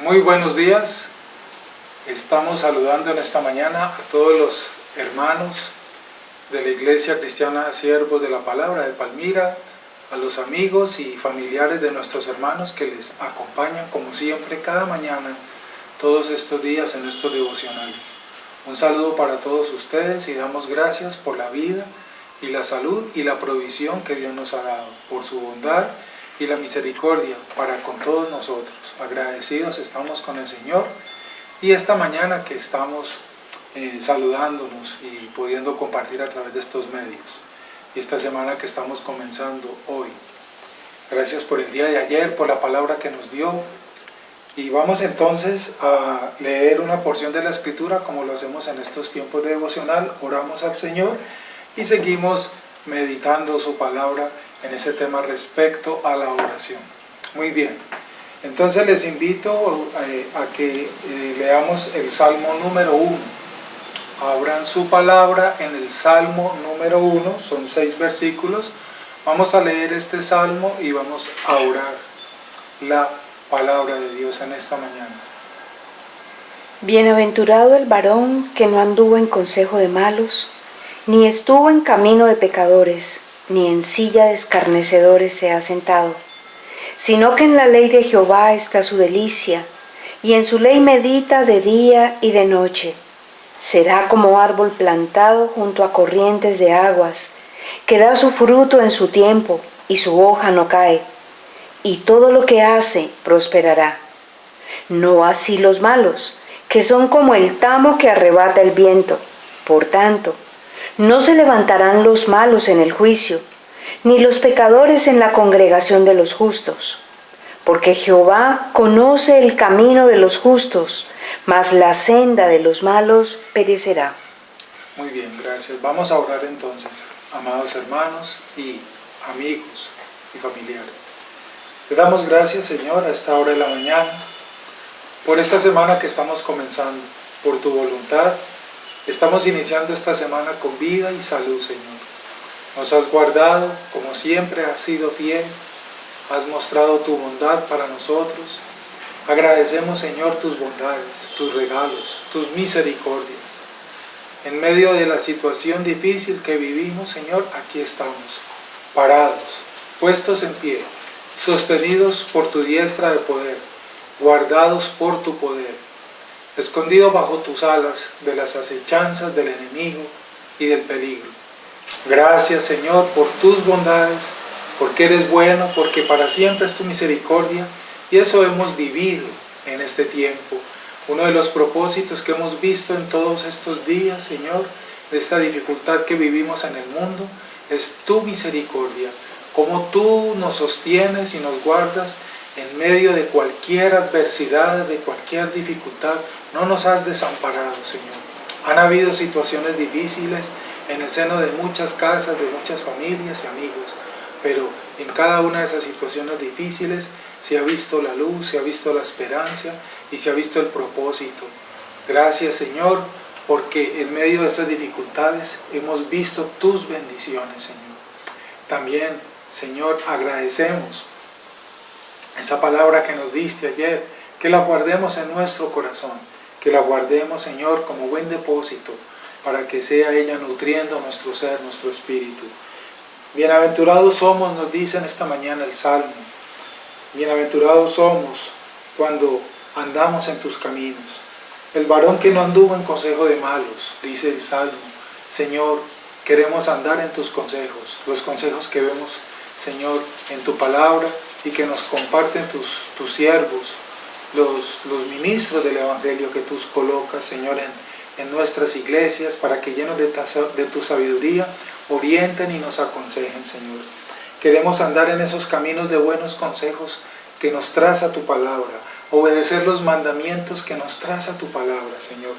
Muy buenos días, estamos saludando en esta mañana a todos los hermanos de la Iglesia Cristiana Siervos de la Palabra de Palmira, a los amigos y familiares de nuestros hermanos que les acompañan como siempre cada mañana, todos estos días en estos devocionales. Un saludo para todos ustedes y damos gracias por la vida y la salud y la provisión que Dios nos ha dado, por su bondad y la misericordia para con todos nosotros. Agradecidos estamos con el Señor y esta mañana que estamos saludándonos y pudiendo compartir a través de estos medios, y esta semana que estamos comenzando hoy. Gracias por el día de ayer, por la palabra que nos dio, y vamos entonces a leer una porción de la Escritura como lo hacemos en estos tiempos de devocional. Oramos al Señor y seguimos meditando su palabra en ese tema respecto a la oración. Muy bien, entonces les invito a que leamos el Salmo número 1. Abran su palabra en el Salmo número 1, son 6 versículos. Vamos a leer este Salmo y vamos a orar la palabra de Dios en esta mañana. Bienaventurado el varón que no anduvo en consejo de malos, ni estuvo en camino de pecadores, ni en silla de escarnecedores se ha sentado, sino que en la ley de Jehová está su delicia, y en su ley medita de día y de noche. Será como árbol plantado junto a corrientes de aguas, que da su fruto en su tiempo, y su hoja no cae, y todo lo que hace prosperará. No así los malos, que son como el tamo que arrebata el viento. Por tanto, no se levantarán los malos en el juicio, ni los pecadores en la congregación de los justos. Porque Jehová conoce el camino de los justos, mas la senda de los malos perecerá. Muy bien, gracias. Vamos a orar entonces, amados hermanos y amigos y familiares. Te damos gracias, Señor, a esta hora de la mañana, por esta semana que estamos comenzando, por tu voluntad. Estamos iniciando esta semana con vida y salud, Señor. Nos has guardado, como siempre has sido fiel, has mostrado tu bondad para nosotros. Agradecemos, Señor, tus bondades, tus regalos, tus misericordias. En medio de la situación difícil que vivimos, Señor, aquí estamos, parados, puestos en pie, sostenidos por tu diestra de poder, guardados por tu poder, escondidos bajo tus alas de las acechanzas del enemigo y del peligro. Gracias, Señor, por tus bondades, porque eres bueno, porque para siempre es tu misericordia, y eso hemos vivido en este tiempo. Uno de los propósitos que hemos visto en todos estos días, Señor, de esta dificultad que vivimos en el mundo, es tu misericordia, cómo tú nos sostienes y nos guardas en medio de cualquier adversidad, de cualquier dificultad. No nos has desamparado, Señor. Han habido situaciones difíciles en el seno de muchas casas, de muchas familias y amigos, pero en cada una de esas situaciones difíciles se ha visto la luz, se ha visto la esperanza y se ha visto el propósito. Gracias, Señor, porque en medio de esas dificultades hemos visto tus bendiciones, Señor. También, Señor, agradecemos esa palabra que nos diste ayer, que la guardemos en nuestro corazón, que la guardemos, Señor, como buen depósito, para que sea ella nutriendo nuestro ser, nuestro espíritu. Bienaventurados somos, nos dice en esta mañana el Salmo. Bienaventurados somos cuando andamos en tus caminos. El varón que no anduvo en consejo de malos, dice el Salmo. Señor, queremos andar en tus consejos, los consejos que vemos, Señor, en tu palabra y que nos comparten tus siervos, los ministros del Evangelio que tú colocas, Señor, en nuestras iglesias, para que llenos de tu sabiduría orienten y nos aconsejen, Señor. Queremos andar en esos caminos de buenos consejos que nos traza tu palabra, obedecer los mandamientos que nos traza tu palabra, Señor.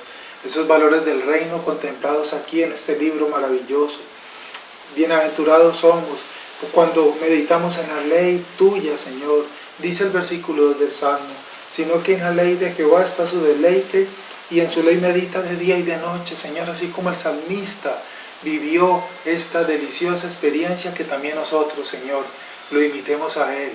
Esos valores del reino contemplados aquí en este libro maravilloso. Bienaventurados somos cuando meditamos en la ley tuya, Señor. Dice el versículo 2 del Salmo, sino que en la ley de Jehová está su deleite, y en su ley medita de día y de noche, Señor, así como el salmista vivió esta deliciosa experiencia, que también nosotros, Señor, lo imitemos a Él.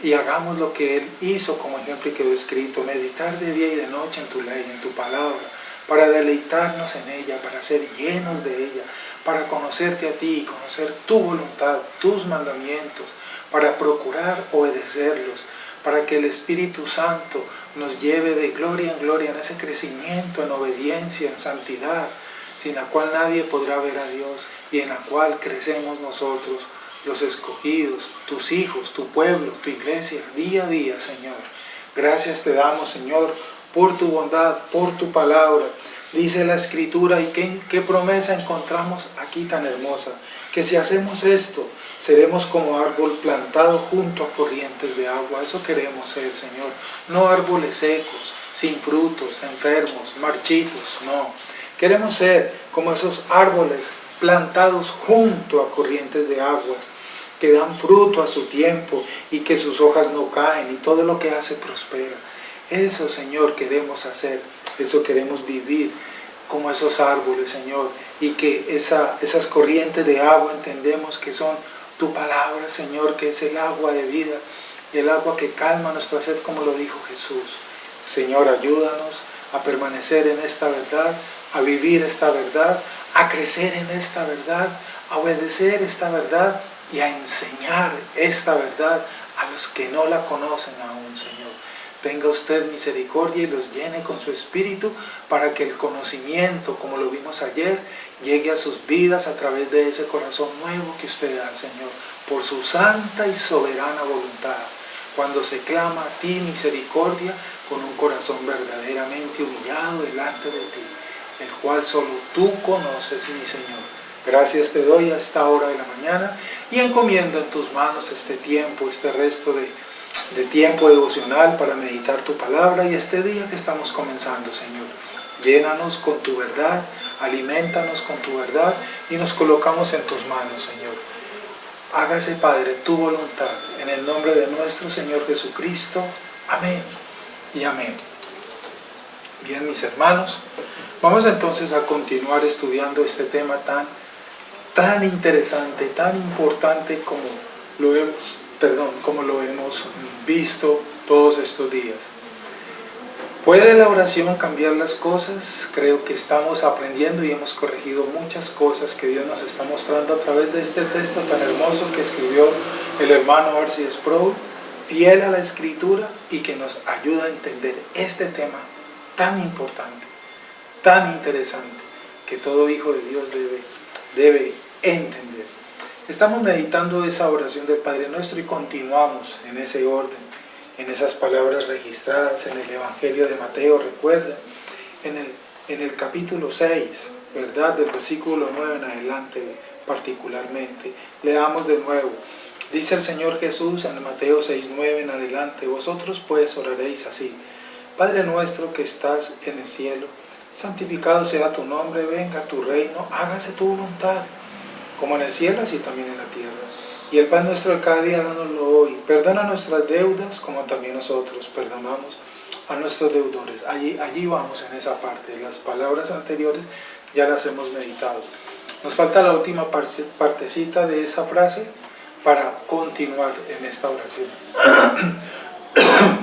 y hagamos lo que Él hizo como ejemplo y quedó escrito: meditar de día y de noche en tu ley, en tu palabra, para deleitarnos en ella, para ser llenos de ella, para conocerte a ti y conocer tu voluntad, tus mandamientos, para procurar obedecerlos, para que el Espíritu Santo nos lleve de gloria en gloria en ese crecimiento, en obediencia, en santidad, sin la cual nadie podrá ver a Dios y en la cual crecemos nosotros, los escogidos, tus hijos, tu pueblo, tu iglesia, día a día, Señor. Gracias te damos, Señor, por tu bondad, por tu palabra. Dice la Escritura, y qué promesa encontramos aquí tan hermosa, que si hacemos esto, seremos como árbol plantado junto a corrientes de agua. Eso queremos ser, Señor. No árboles secos, sin frutos, enfermos, marchitos, no. Queremos ser como esos árboles plantados junto a corrientes de aguas, que dan fruto a su tiempo y que sus hojas no caen y todo lo que hace prospera. Eso, Señor, queremos hacer, eso queremos vivir como esos árboles, Señor, y que esas corrientes de agua entendemos que son tu palabra, Señor, que es el agua de vida, el agua que calma nuestra sed, como lo dijo Jesús. Señor, ayúdanos a permanecer en esta verdad, a vivir esta verdad, a crecer en esta verdad, a obedecer esta verdad y a enseñar esta verdad a los que no la conocen aún, Señor. Tenga usted misericordia y los llene con su Espíritu para que el conocimiento, como lo vimos ayer, llegue a sus vidas a través de ese corazón nuevo que usted da, Señor, por su santa y soberana voluntad. Cuando se clama a ti misericordia con un corazón verdaderamente humillado delante de ti, el cual solo tú conoces, mi Señor. Gracias te doy a esta hora de la mañana y encomiendo en tus manos este tiempo, este resto de tiempo devocional para meditar tu palabra y este día que estamos comenzando, Señor. Llénanos con tu verdad, aliméntanos con tu verdad y nos colocamos en tus manos, Señor. Hágase, Padre, tu voluntad, en el nombre de nuestro Señor Jesucristo. Amén y amén. Bien, mis hermanos, vamos entonces a continuar estudiando este tema tan interesante, tan importante como lo hemos visto todos estos días. ¿Puede la oración cambiar las cosas? Creo que estamos aprendiendo y hemos corregido muchas cosas que Dios nos está mostrando a través de este texto tan hermoso que escribió el hermano R.C. Sproul, fiel a la Escritura y que nos ayuda a entender este tema tan importante, tan interesante, que todo hijo de Dios debe entender. Estamos meditando esa oración del Padre Nuestro y continuamos en ese orden, en esas palabras registradas en el Evangelio de Mateo. Recuerden, en el capítulo 6, ¿verdad? Del versículo 9 en adelante particularmente. Leamos de nuevo. Dice el Señor Jesús en Mateo 6:9 en adelante: vosotros pues oraréis así: Padre nuestro que estás en el cielo, santificado sea tu nombre, venga tu reino, hágase tu voluntad, como en el cielo, así también en la tierra. Y el pan nuestro de cada día, dánoslo hoy. Perdona nuestras deudas, como también nosotros perdonamos a nuestros deudores. Allí vamos en esa parte. Las palabras anteriores ya las hemos meditado. Nos falta la última partecita de esa frase para continuar en esta oración.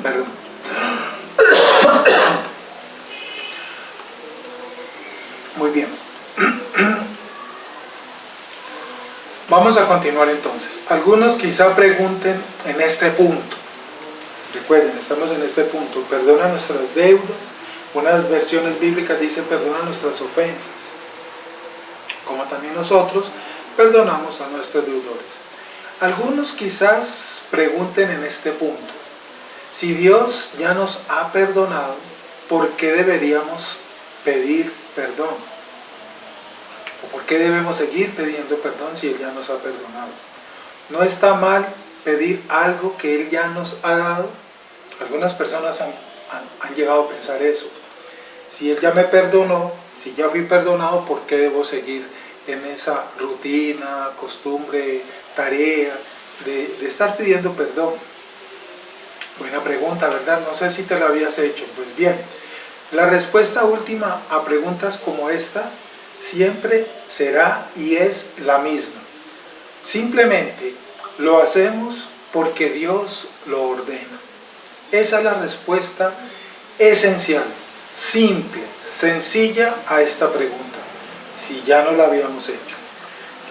Perdón. Muy bien. Vamos a continuar entonces. Algunos quizá pregunten en este punto. Recuerden, estamos en este punto. Perdona nuestras deudas. Unas versiones bíblicas dicen perdona nuestras ofensas, como también nosotros perdonamos a nuestros deudores. Algunos quizás pregunten en este punto: si Dios ya nos ha perdonado, ¿por qué deberíamos pedir perdón? ¿O por qué debemos seguir pidiendo perdón si Él ya nos ha perdonado? ¿No está mal pedir algo que Él ya nos ha dado? Algunas personas han llegado a pensar eso. Si Él ya me perdonó, si ya fui perdonado, ¿por qué debo seguir en esa rutina, costumbre, tarea de estar pidiendo perdón? Buena pregunta, ¿verdad? No sé si te la habías hecho. Pues bien, la respuesta última a preguntas como esta siempre será y es la misma. Simplemente lo hacemos porque Dios lo ordena. Esa es la respuesta esencial, simple, sencilla a esta pregunta, si ya no la habíamos hecho.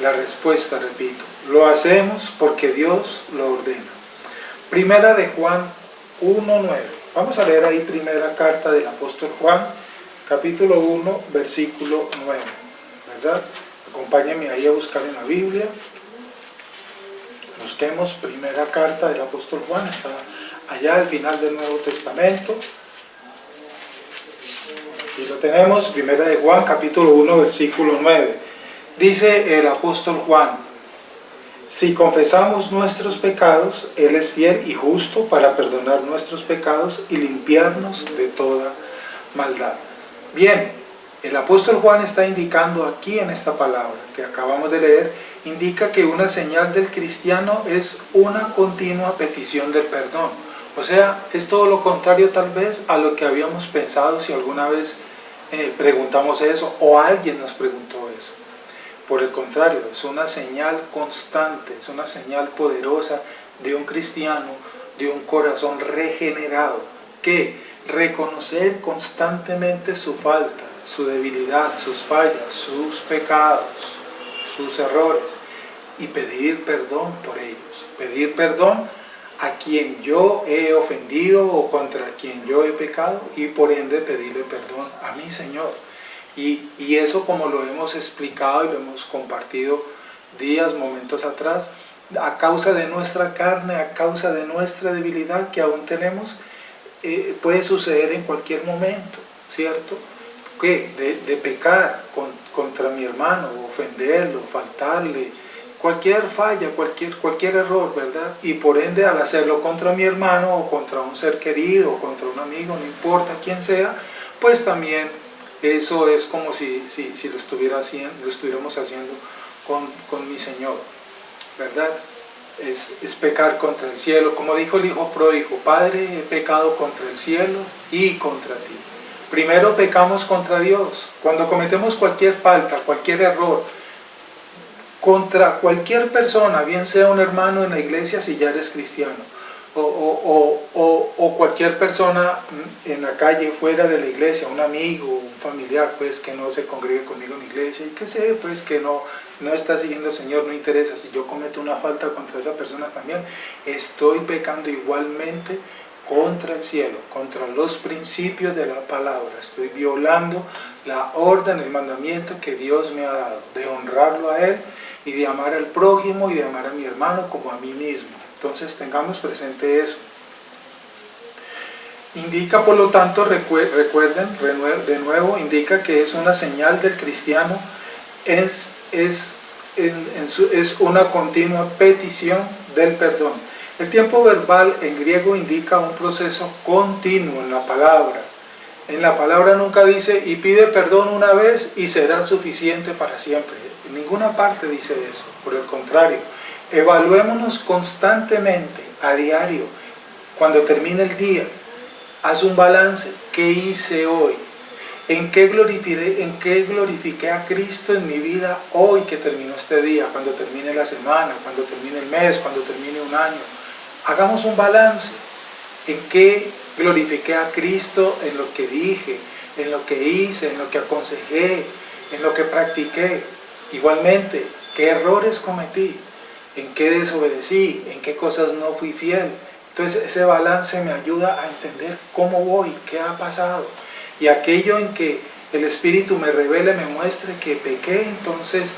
La respuesta, repito, lo hacemos porque Dios lo ordena. Primera de Juan 1:9. Vamos a leer ahí primera carta del apóstol Juan, capítulo 1, versículo 9. ¿Verdad? Acompáñenme ahí a buscar en la Biblia. Busquemos primera carta del apóstol Juan, está allá al final del Nuevo Testamento. Y lo tenemos, primera de Juan, capítulo 1, versículo 9. Dice el apóstol Juan: si confesamos nuestros pecados, Él es fiel y justo para perdonar nuestros pecados y limpiarnos de toda maldad. Bien, el apóstol Juan está indicando aquí en esta palabra que acabamos de leer, indica que una señal del cristiano es una continua petición del perdón. O sea, es todo lo contrario tal vez a lo que habíamos pensado si alguna vez preguntamos eso o alguien nos preguntó eso. Por el contrario, es una señal constante, es una señal poderosa de un cristiano, de un corazón regenerado, que reconocer constantemente su falta, su debilidad, sus fallas, sus pecados, sus errores, y pedir perdón por ellos, pedir perdón a quien yo he ofendido o contra quien yo he pecado, y por ende pedirle perdón a mi Señor. Y eso, como lo hemos explicado y lo hemos compartido días, momentos atrás, a causa de nuestra carne, a causa de nuestra debilidad que aún tenemos, puede suceder en cualquier momento, ¿cierto? Que de pecar contra mi hermano, ofenderlo, faltarle, cualquier falla, cualquier error, ¿verdad? Y por ende, al hacerlo contra mi hermano o contra un ser querido o contra un amigo, no importa quién sea, pues también eso es como si lo estuviéramos haciendo con mi Señor, ¿verdad? Es pecar contra el cielo. Como dijo el hijo pródigo: Padre, he pecado contra el cielo y contra ti. Primero pecamos contra Dios. Cuando cometemos cualquier falta, cualquier error, contra cualquier persona, bien sea un hermano en la iglesia si ya eres cristiano, o cualquier persona en la calle, fuera de la iglesia, un amigo, un familiar, pues que no se congregue conmigo en la iglesia y que sé, pues que no está siguiendo al Señor, no interesa. Si yo cometo una falta contra esa persona también, estoy pecando igualmente contra el cielo, contra los principios de la palabra. Estoy violando la orden, el mandamiento que Dios me ha dado, de honrarlo a Él y de amar al prójimo y de amar a mi hermano como a mí mismo. Entonces tengamos presente eso. Indica, por lo tanto, recuerden, de nuevo, indica que es una señal del cristiano, es una continua petición del perdón. El tiempo verbal en griego indica un proceso continuo en la palabra. En la palabra nunca dice: y pide perdón una vez y será suficiente para siempre. En ninguna parte dice eso. Por el contrario, evaluémonos constantemente, a diario, cuando termine el día. Haz un balance. ¿Qué hice hoy? ¿En qué glorifiqué a Cristo en mi vida hoy que terminó este día? Cuando termine la semana, cuando termine el mes, cuando termine un año. Hagamos un balance. ¿En qué glorifiqué a Cristo? En lo que dije, en lo que hice, en lo que aconsejé, en lo que practiqué. Igualmente, ¿qué errores cometí? ¿En qué desobedecí? ¿En qué cosas no fui fiel? Entonces ese balance me ayuda a entender cómo voy, qué ha pasado. Y aquello en que el Espíritu me revele, me muestre que pequé, entonces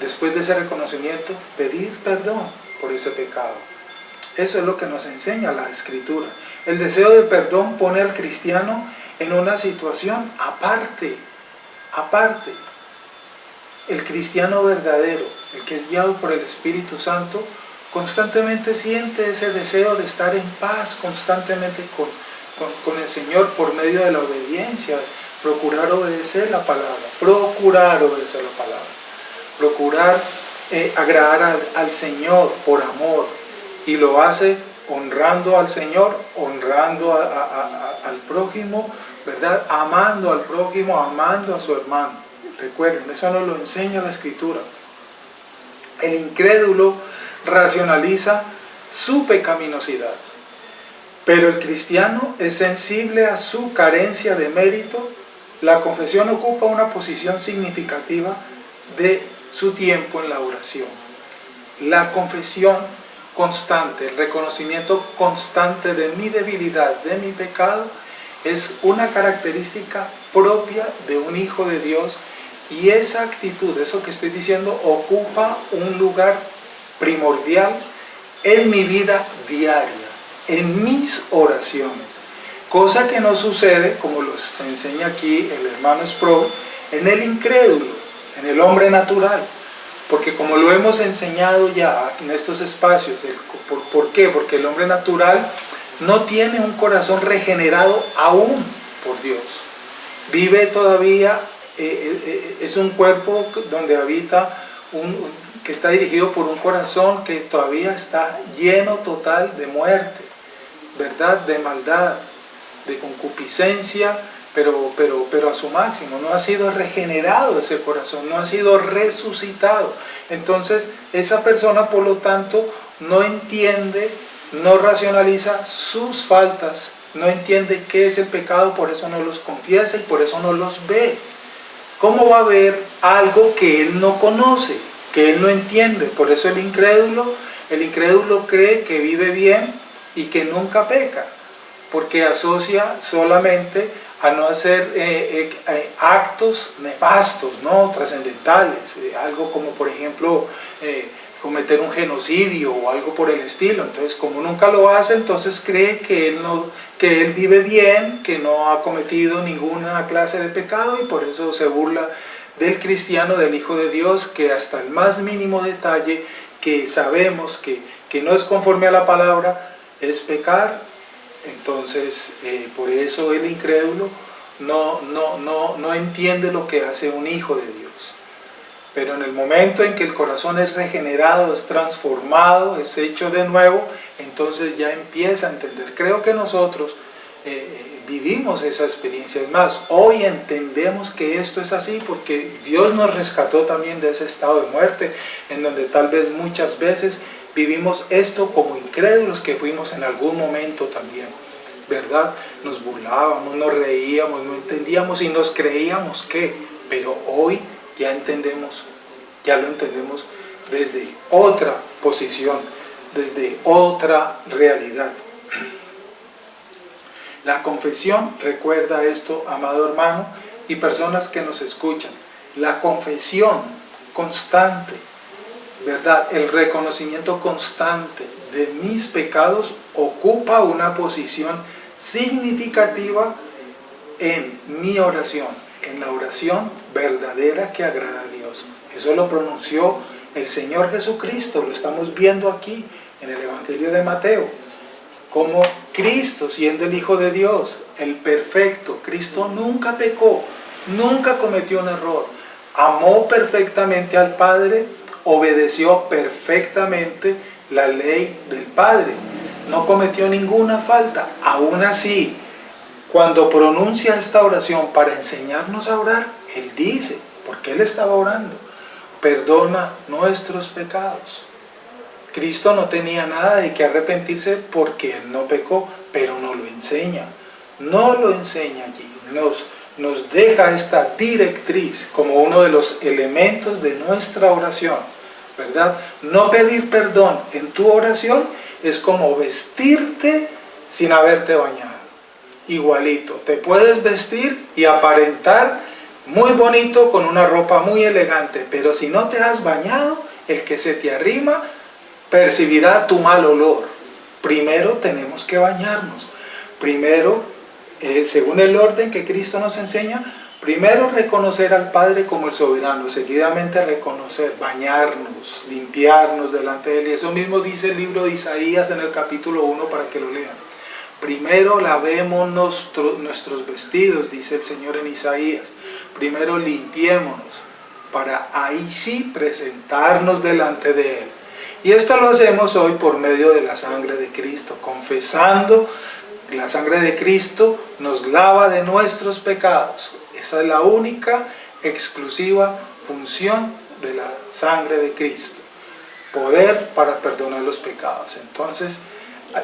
después de ese reconocimiento, pedir perdón por ese pecado. Eso es lo que nos enseña la Escritura. El deseo de perdón pone al cristiano en una situación aparte. El cristiano verdadero, el que es guiado por el Espíritu Santo, constantemente siente ese deseo de estar en paz constantemente con el Señor por medio de la obediencia, procurar obedecer la palabra, procurar agradar al Señor por amor, y lo hace honrando al Señor, honrando al prójimo, ¿verdad? Amando al prójimo, amando a su hermano. Recuerden, eso nos lo enseña la Escritura. El incrédulo racionaliza su pecaminosidad. Pero el cristiano es sensible a su carencia de mérito. La confesión ocupa una posición significativa de su tiempo en la oración. La confesión constante, el reconocimiento constante de mi debilidad, de mi pecado, es una característica propia de un hijo de Dios, y esa actitud, eso que estoy diciendo, ocupa un lugar primordial en mi vida diaria, en mis oraciones, cosa que no sucede, como los enseña aquí el hermano Sproul, en el incrédulo, en el hombre natural. Porque como lo hemos enseñado ya en estos espacios, ¿por qué? Porque el hombre natural no tiene un corazón regenerado aún por Dios. Vive todavía, es un cuerpo donde habita, que está dirigido por un corazón que todavía está lleno total de muerte, ¿verdad? De maldad, de concupiscencia, pero a su máximo. No ha sido regenerado ese corazón, no ha sido resucitado. Entonces esa persona, por lo tanto, no entiende, no racionaliza sus faltas, no entiende qué es el pecado, por eso no los confiesa y por eso no los ve. ¿Cómo va a ver algo que él no conoce, que él no entiende? Por eso el incrédulo cree que vive bien y que nunca peca, porque asocia solamente a no hacer actos nefastos, ¿no? Trascendentales, algo como por ejemplo cometer un genocidio o algo por el estilo. Entonces, como nunca lo hace, entonces cree que él vive bien, que no ha cometido ninguna clase de pecado, y por eso se burla del cristiano, del Hijo de Dios, que hasta el más mínimo detalle que sabemos que no es conforme a la palabra es pecar. Entonces, por eso el incrédulo no entiende lo que hace un hijo de Dios. Pero en el momento en que el corazón es regenerado, es transformado, es hecho de nuevo, entonces ya empieza a entender. Creo que nosotros vivimos esa experiencia. Es más, hoy entendemos que esto es así porque Dios nos rescató también de ese estado de muerte, en donde tal vez muchas veces vivimos esto como incrédulos que fuimos en algún momento también, ¿verdad? Nos burlábamos, nos reíamos, no entendíamos y nos creíamos que, pero hoy ya entendemos, ya lo entendemos desde otra posición, desde otra realidad. La confesión, recuerda esto, amado hermano, y personas que nos escuchan, la confesión constante, ¿verdad? El reconocimiento constante de mis pecados ocupa una posición significativa en mi oración, en la oración verdadera que agrada a Dios. Eso lo pronunció el Señor Jesucristo, lo estamos viendo aquí en el Evangelio de Mateo, como Cristo, siendo el Hijo de Dios, el perfecto, Cristo nunca pecó, nunca cometió un error, amó perfectamente al Padre, obedeció perfectamente la ley del Padre, no cometió ninguna falta. Aún así, cuando pronuncia esta oración para enseñarnos a orar, Él dice, porque Él estaba orando, perdona nuestros pecados. Cristo no tenía nada de que arrepentirse porque Él no pecó, pero no lo enseña. No lo enseña allí. Nos deja esta directriz como uno de los elementos de nuestra oración, ¿verdad? No pedir perdón en tu oración es como vestirte sin haberte bañado. Igualito, te puedes vestir y aparentar muy bonito con una ropa muy elegante, pero si no te has bañado, el que se te arrima percibirá tu mal olor. Primero tenemos que bañarnos. Primero, según el orden que Cristo nos enseña, primero reconocer al Padre como el soberano, seguidamente reconocer, bañarnos, limpiarnos delante de Él. Y eso mismo dice el libro de Isaías en el capítulo 1 para que lo lean. Primero lavemos nuestros vestidos, dice el Señor en Isaías. Primero limpiémonos para ahí sí presentarnos delante de Él. Y esto lo hacemos hoy por medio de la sangre de Cristo, confesando que la sangre de Cristo nos lava de nuestros pecados. Esa es la única, exclusiva función de la sangre de Cristo. poder para perdonar los pecados. Entonces,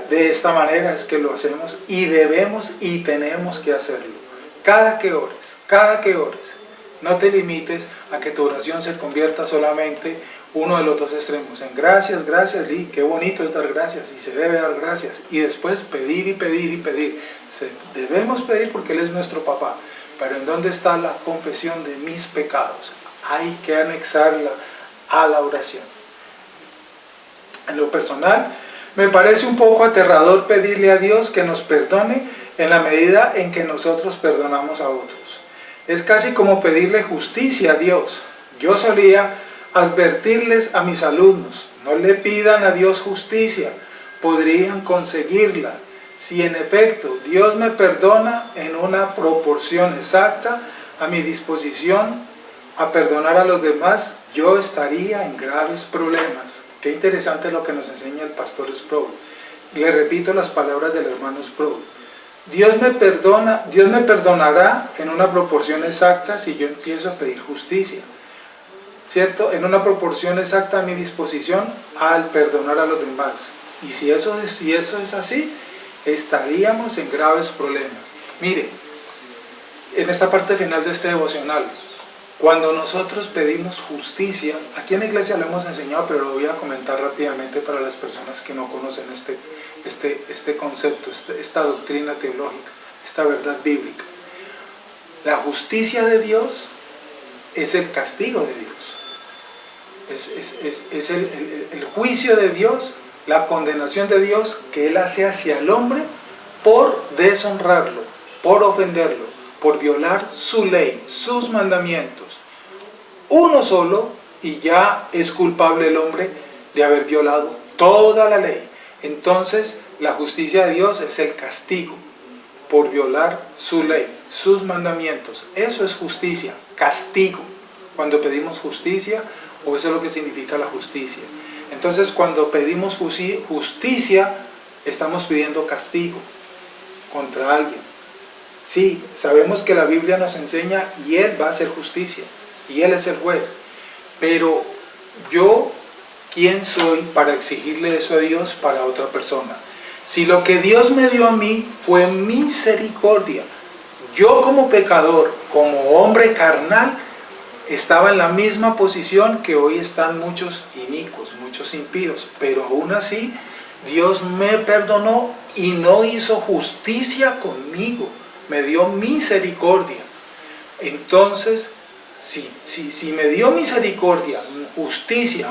de esta manera es que lo hacemos y debemos y tenemos que hacerlo. Cada que ores, cada que ores. No te limites a que tu oración se convierta solamente uno de los dos extremos, en gracias, gracias, y qué bonito es dar gracias, y se debe dar gracias, y después pedir y pedir y pedir. Debemos pedir porque Él es nuestro papá, pero ¿en dónde está la confesión de mis pecados? Hay que anexarla a la oración. En lo personal, me parece un poco aterrador pedirle a Dios que nos perdone en la medida en que nosotros perdonamos a otros. Es casi como pedirle justicia a Dios. Yo solía advertirles a mis alumnos, no le pidan a Dios justicia, podrían conseguirla. Si en efecto Dios me perdona en una proporción exacta a mi disposición a perdonar a los demás, yo estaría en graves problemas. Qué interesante lo que nos enseña el pastor Sproul. Le repito las palabras del hermano Sproul. Dios me perdonará en una proporción exacta si yo empiezo a pedir justicia, ¿cierto? En una proporción exacta a mi disposición al perdonar a los demás. Y si eso es así, estaríamos en graves problemas. Mire, en esta parte final de este devocional, cuando nosotros pedimos justicia, aquí en la iglesia lo hemos enseñado, pero lo voy a comentar rápidamente para las personas que no conocen este concepto, esta doctrina teológica, esta verdad bíblica. La justicia de Dios es el castigo de Dios, es el juicio de Dios, la condenación de Dios que Él hace hacia el hombre por deshonrarlo, por ofenderlo, por violar su ley, sus mandamientos. Uno solo, y ya es culpable el hombre de haber violado toda la ley. Entonces, la justicia de Dios es el castigo por violar su ley, sus mandamientos. Eso es justicia, castigo. Cuando pedimos justicia, o eso es lo que significa la justicia. Entonces, cuando pedimos justicia, estamos pidiendo castigo contra alguien. Sí, sabemos que la Biblia nos enseña y Él va a hacer justicia, y Él es el juez. Pero yo, ¿quién soy para exigirle eso a Dios para otra persona? Si lo que Dios me dio a mí fue misericordia, yo como pecador, como hombre carnal, estaba en la misma posición que hoy están muchos inicuos, muchos impíos, pero aún así Dios me perdonó y no hizo justicia conmigo, me dio misericordia. Entonces, si me dio misericordia, justicia,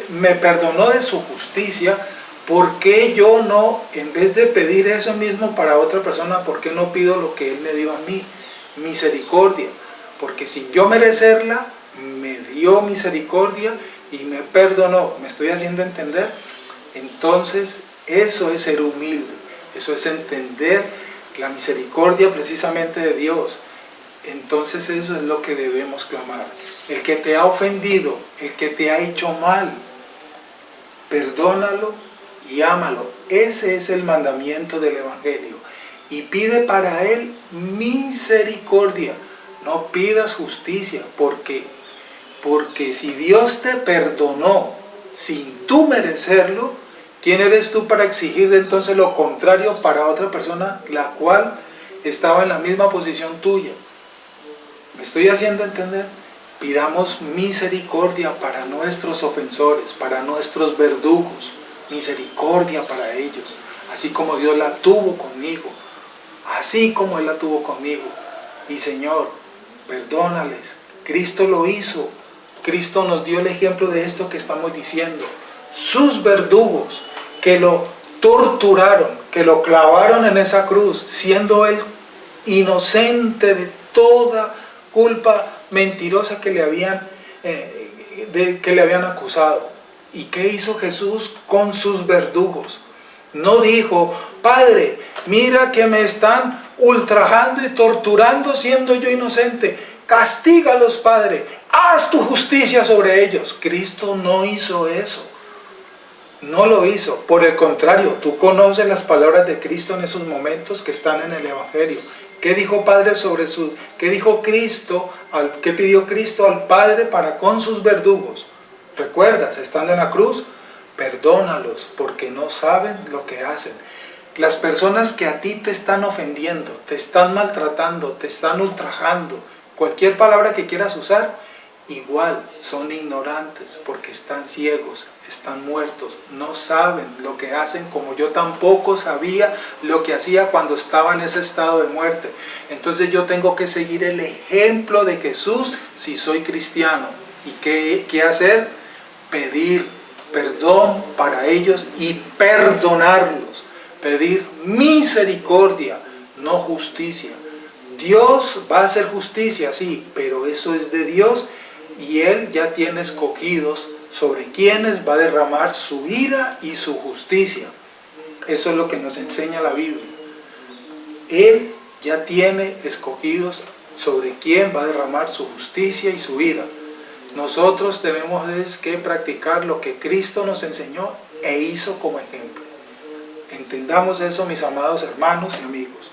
me perdonó de su justicia, ¿por qué yo no, en vez de pedir eso mismo para otra persona, por qué no pido lo que Él me dio a mí? Misericordia. Porque sin yo merecerla, me dio misericordia y me perdonó. ¿Me estoy haciendo entender? Entonces, eso es ser humilde. Eso es entender la misericordia precisamente de Dios. Entonces, eso es lo que debemos clamar. El que te ha ofendido, el que te ha hecho mal, perdónalo y ámalo. Ese es el mandamiento del Evangelio. Y pide para él misericordia. No pidas justicia, porque si Dios te perdonó sin tú merecerlo, ¿quién eres tú para exigir entonces lo contrario para otra persona, la cual estaba en la misma posición tuya? ¿Me estoy haciendo entender? Pidamos misericordia para nuestros ofensores, para nuestros verdugos, misericordia para ellos, así como Dios la tuvo conmigo, así como Él la tuvo conmigo. Y Señor, perdónales. Cristo lo hizo. Cristo nos dio el ejemplo de esto que estamos diciendo. Sus verdugos que lo torturaron, que lo clavaron en esa cruz, siendo Él inocente de toda culpa mentirosa que le habían acusado. ¿Y qué hizo Jesús con sus verdugos? No dijo: Padre, mira que me están ultrajando y torturando siendo yo inocente, castígalos, Padre, haz tu justicia sobre ellos. Cristo no hizo eso, no lo hizo. Por el contrario, tú conoces las palabras de Cristo en esos momentos que están en el Evangelio. ¿Qué dijo qué dijo Cristo, qué pidió Cristo al Padre para con sus verdugos? recuerdas, estando en la cruz, perdónalos porque no saben lo que hacen. Las personas que a ti te están ofendiendo, te están maltratando, te están ultrajando, cualquier palabra que quieras usar, igual son ignorantes porque están ciegos, están muertos, no saben lo que hacen, como yo tampoco sabía lo que hacía cuando estaba en ese estado de muerte. Entonces yo tengo que seguir el ejemplo de Jesús si soy cristiano. ¿Y qué hacer? Pedir perdón para ellos y perdonarlos. Pedir misericordia, no justicia. Dios va a hacer justicia, sí, pero eso es de Dios y Él ya tiene escogidos sobre quienes va a derramar su ira y su justicia. Eso es lo que nos enseña la Biblia. Él ya tiene escogidos sobre quién va a derramar su justicia y su ira. Nosotros tenemos que practicar lo que Cristo nos enseñó e hizo como ejemplo. Entendamos eso, mis amados hermanos y amigos.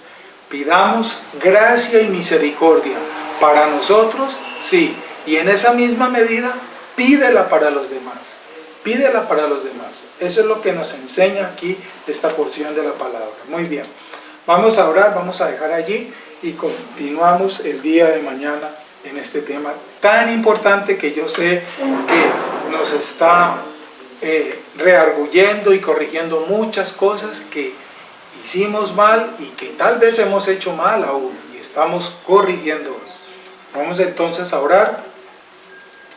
Pidamos gracia y misericordia para nosotros, sí, y en esa misma medida pídela para los demás. Pídela para los demás. Eso es lo que nos enseña aquí esta porción de la palabra. Muy bien. Vamos a orar, vamos a dejar allí y continuamos el día de mañana en este tema tan importante que yo sé que nos está rearguyendo y corrigiendo muchas cosas que hicimos mal y que tal vez hemos hecho mal aún y estamos corrigiendo hoy. Vamos entonces a orar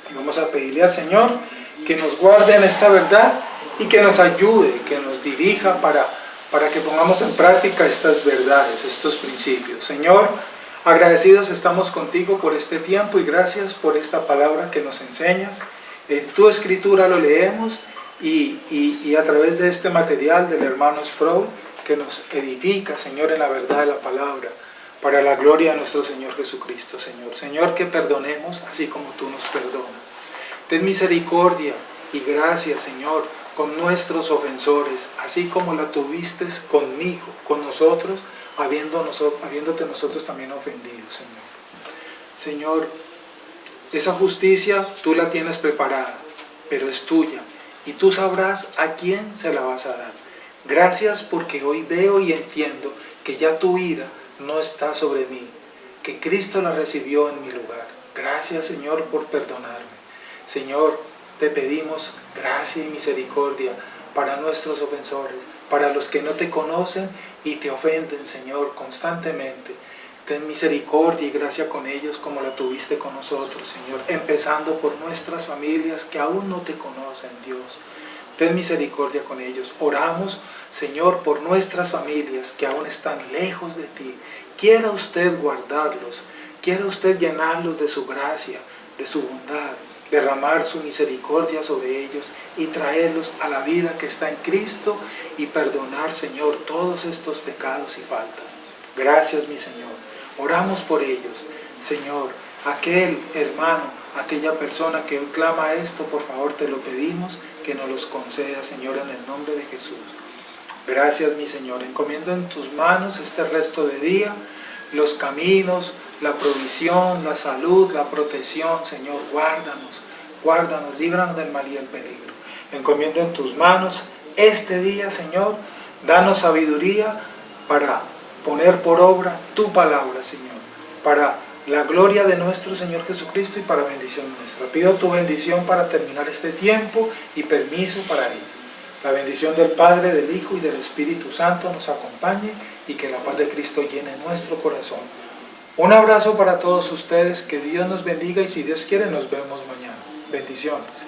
y vamos a pedirle al Señor que nos guarde en esta verdad y que nos ayude, que nos dirija para que pongamos en práctica estas verdades, estos principios. Señor, agradecidos estamos contigo por este tiempo y gracias por esta palabra que nos enseñas. En tu escritura lo leemos y a través de este material del hermano Sproul que nos edifica, Señor, en la verdad de la palabra, para la gloria de nuestro Señor Jesucristo, Señor. Señor, que perdonemos así como tú nos perdonas. Ten misericordia y gracia, Señor, con nuestros ofensores, así como la tuviste conmigo, con nosotros, habiéndote nosotros también ofendido, Señor. Señor, esa justicia tú la tienes preparada, pero es tuya, y tú sabrás a quién se la vas a dar. Gracias porque hoy veo y entiendo que ya tu ira no está sobre mí, que Cristo la recibió en mi lugar. Gracias, Señor, por perdonarme. Señor, te pedimos gracia y misericordia para nuestros ofensores, para los que no te conocen y te ofenden, Señor, constantemente. Ten misericordia y gracia con ellos como la tuviste con nosotros, Señor, empezando por nuestras familias que aún no te conocen, Dios. Ten misericordia con ellos. Oramos, Señor, por nuestras familias que aún están lejos de ti. Quiera usted guardarlos, quiera usted llenarlos de su gracia, de su bondad, derramar su misericordia sobre ellos y traerlos a la vida que está en Cristo y perdonar, Señor, todos estos pecados y faltas. Gracias, mi Señor. Oramos por ellos, Señor. Aquel hermano, aquella persona que hoy clama esto, por favor te lo pedimos, que nos los conceda, Señor, en el nombre de Jesús. Gracias, mi Señor. Encomiendo en tus manos este resto de día, los caminos, la provisión, la salud, la protección, Señor. Guárdanos, líbranos del mal y el peligro. Encomiendo en tus manos este día, Señor. Danos sabiduría para poner por obra tu palabra, Señor, para la gloria de nuestro Señor Jesucristo y para bendición nuestra. Pido tu bendición para terminar este tiempo y permiso para ello. La bendición del Padre, del Hijo y del Espíritu Santo nos acompañe y que la paz de Cristo llene nuestro corazón. Un abrazo para todos ustedes, que Dios nos bendiga y si Dios quiere nos vemos mañana. Bendiciones.